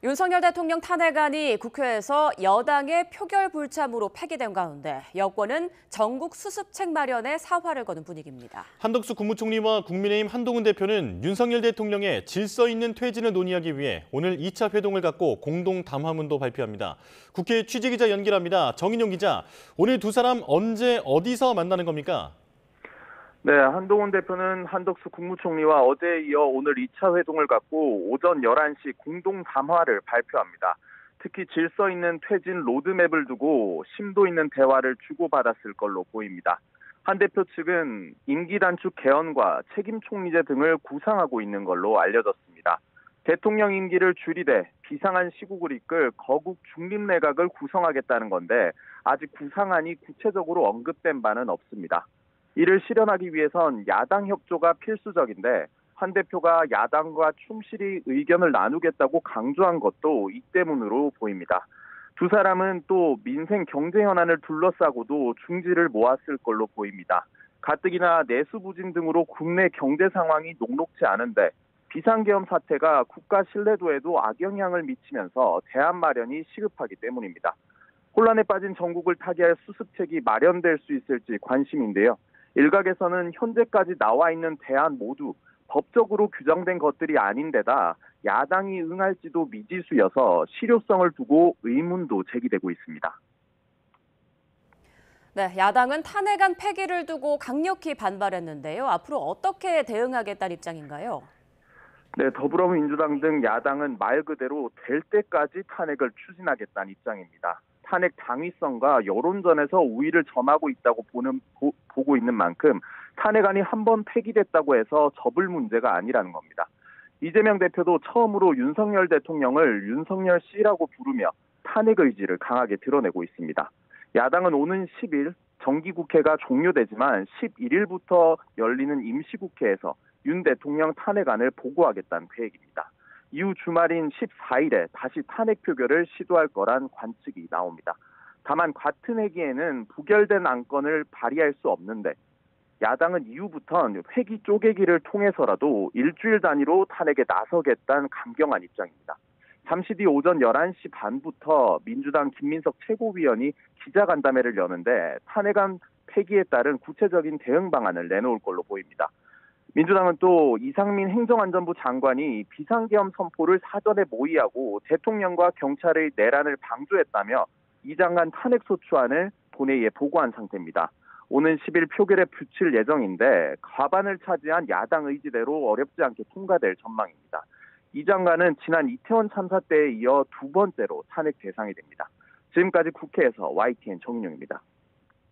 윤석열 대통령 탄핵안이 국회에서 여당의 표결 불참으로 폐기된 가운데 여권은 전국 수습책 마련에 사활을 거는 분위기입니다. 한덕수 국무총리와 국민의힘 한동훈 대표는 윤석열 대통령의 질서 있는 퇴진을 논의하기 위해 오늘 2차 회동을 갖고 공동 담화문도 발표합니다. 국회 취재기자 연결합니다. 정인용 기자, 오늘 두 사람 언제 어디서 만나는 겁니까? 네, 한동훈 대표는 한덕수 국무총리와 어제에 이어 오늘 2차 회동을 갖고 오전 11시 공동 담화를 발표합니다. 특히 질서 있는 퇴진 로드맵을 두고 심도 있는 대화를 주고받았을 걸로 보입니다. 한 대표 측은 임기 단축 개헌과 책임 총리제 등을 구상하고 있는 걸로 알려졌습니다. 대통령 임기를 줄이되 비상한 시국을 이끌 거국 중립 내각을 구성하겠다는 건데 아직 구상안이 구체적으로 언급된 바는 없습니다. 이를 실현하기 위해선 야당 협조가 필수적인데 한 대표가 야당과 충실히 의견을 나누겠다고 강조한 것도 이 때문으로 보입니다. 두 사람은 또 민생 경제 현안을 둘러싸고도 중지를 모았을 걸로 보입니다. 가뜩이나 내수 부진 등으로 국내 경제 상황이 녹록지 않은데 비상계엄 사태가 국가 신뢰도에도 악영향을 미치면서 대안 마련이 시급하기 때문입니다. 혼란에 빠진 전국을 타개할 수습책이 마련될 수 있을지 관심인데요. 일각에서는 현재까지 나와 있는 대안 모두 법적으로 규정된 것들이 아닌데다 야당이 응할지도 미지수여서 실효성을 두고 의문도 제기되고 있습니다. 네, 야당은 탄핵안 폐기를 두고 강력히 반발했는데요. 앞으로 어떻게 대응하겠다는 입장인가요? 네, 더불어민주당 등 야당은 말 그대로 될 때까지 탄핵을 추진하겠다는 입장입니다. 탄핵 당위성과 여론전에서 우위를 점하고 있다고 보고 있는 만큼 탄핵안이 한 번 폐기됐다고 해서 접을 문제가 아니라는 겁니다. 이재명 대표도 처음으로 윤석열 대통령을 윤석열 씨라고 부르며 탄핵 의지를 강하게 드러내고 있습니다. 야당은 오는 10일 정기국회가 종료되지만 11일부터 열리는 임시국회에서 윤 대통령 탄핵안을 보고하겠다는 계획입니다. 이후 주말인 14일에 다시 탄핵 표결을 시도할 거란 관측이 나옵니다. 다만 같은 회기에는 부결된 안건을 발의할 수 없는데 야당은 이후부터는 회기 쪼개기를 통해서라도 일주일 단위로 탄핵에 나서겠다는 강경한 입장입니다. 잠시 뒤 오전 11시 반부터 민주당 김민석 최고위원이 기자간담회를 여는데 탄핵안 폐기에 따른 구체적인 대응 방안을 내놓을 걸로 보입니다. 민주당은 또 이상민 행정안전부 장관이 비상계엄 선포를 사전에 모의하고 대통령과 경찰의 내란을 방조했다며 이 장관 탄핵소추안을 본회의에 보고한 상태입니다. 오는 10일 표결에 붙일 예정인데 과반을 차지한 야당 의지대로 어렵지 않게 통과될 전망입니다. 이 장관은 지난 이태원 참사 때에 이어 두 번째로 탄핵 대상이 됩니다. 지금까지 국회에서 YTN 정인용입니다.